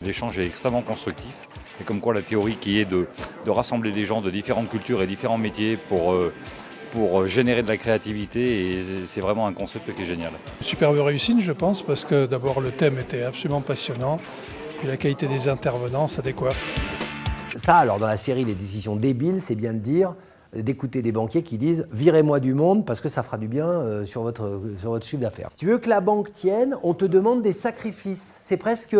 L'échange est extrêmement constructif et comme quoi la théorie qui est de rassembler des gens de différentes cultures et différents métiers pour générer de la créativité, et c'est vraiment un concept qui est génial. Superbe réussite, je pense, parce que d'abord le thème était absolument passionnant, puis la qualité des intervenants, ça décoiffe. Ça, alors dans la série Les décisions débiles, c'est bien de dire, d'écouter des banquiers qui disent « virez-moi du monde parce que ça fera du bien sur votre chiffre d'affaires ». Si tu veux que la banque tienne, on te demande des sacrifices. C'est presque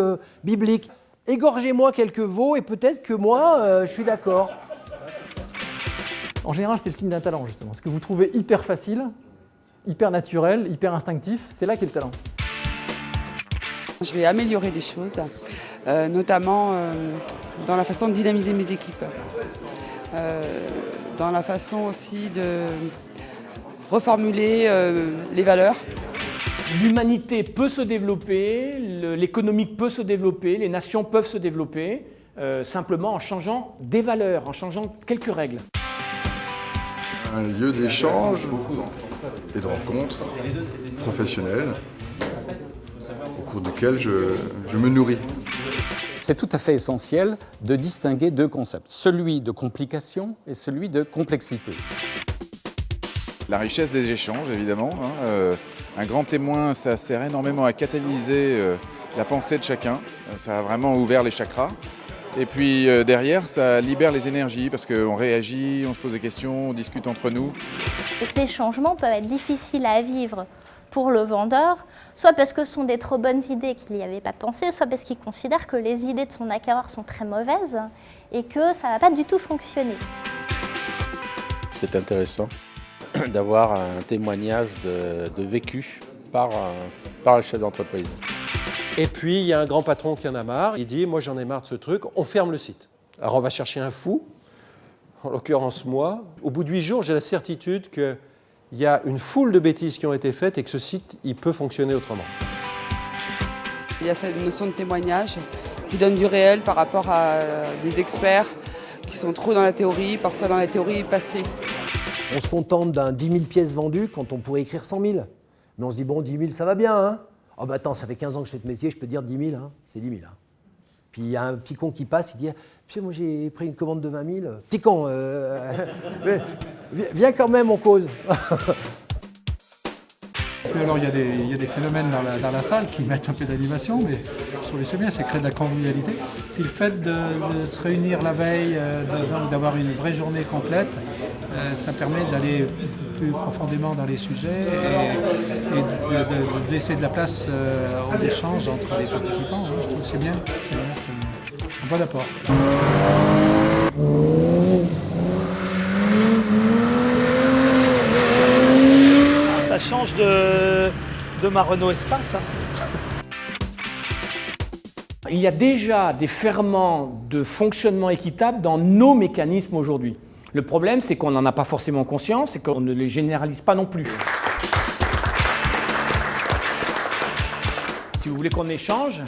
biblique. Égorgez-moi quelques veaux et peut-être que moi, je suis d'accord. En général, c'est le signe d'un talent, justement. Ce que vous trouvez hyper facile, hyper naturel, hyper instinctif, c'est là qu'est le talent. Je vais améliorer des choses, notamment dans la façon de dynamiser mes équipes. Dans la façon aussi de reformuler les valeurs. L'humanité peut se développer, l'économique peut se développer, les nations peuvent se développer, simplement en changeant des valeurs, en changeant quelques règles. Un lieu d'échange et de rencontres professionnelles au cours duquel je me nourris. C'est tout à fait essentiel de distinguer deux concepts, celui de complication et celui de complexité. La richesse des échanges, évidemment. Un grand témoin, ça sert énormément à catalyser la pensée de chacun. Ça a vraiment ouvert les chakras. Et puis derrière, ça libère les énergies parce qu'on réagit, on se pose des questions, on discute entre nous. Ces changements peuvent être difficiles à vivre pour le vendeur, soit parce que ce sont des trop bonnes idées qu'il n'y avait pas pensé, soit parce qu'il considère que les idées de son acquéreur sont très mauvaises et que ça ne va pas du tout fonctionner. C'est intéressant d'avoir un témoignage de vécu par le chef d'entreprise. Et puis, il y a un grand patron qui en a marre. Il dit, moi j'en ai marre de ce truc, on ferme le site. Alors on va chercher un fou, en l'occurrence moi. Au bout de 8 jours, j'ai la certitude qu'il y a une foule de bêtises qui ont été faites et que ce site, il peut fonctionner autrement. Il y a cette notion de témoignage qui donne du réel par rapport à des experts qui sont trop dans la théorie, parfois dans la théorie passée. On se contente d'un 10 000 pièces vendues quand on pourrait écrire 100 000. Mais on se dit, bon, 10 000, ça va bien, hein. Oh bah attends, ça fait 15 ans que je fais ce métier, je peux dire 10 000, hein. C'est 10 000. Hein. Puis il y a un petit con qui passe, il dit, tu sais, moi j'ai pris une commande de 20 000. Petit con, viens quand même, on cause. Alors il y a des phénomènes dans la salle qui mettent un peu d'animation, mais je trouvais ça bien, c'est créer de la convivialité. Puis le fait de se réunir la veille, d'avoir une vraie journée complète, ça permet d'aller plus profondément dans les sujets et de laisser de la place aux échanges entre les participants. Je trouve que c'est bien, c'est un bon apport. Ça change de ma Renault Espace. Il y a déjà des ferments de fonctionnement équitable dans nos mécanismes aujourd'hui. Le problème, c'est qu'on n'en a pas forcément conscience et qu'on ne les généralise pas non plus. Si vous voulez qu'on échange,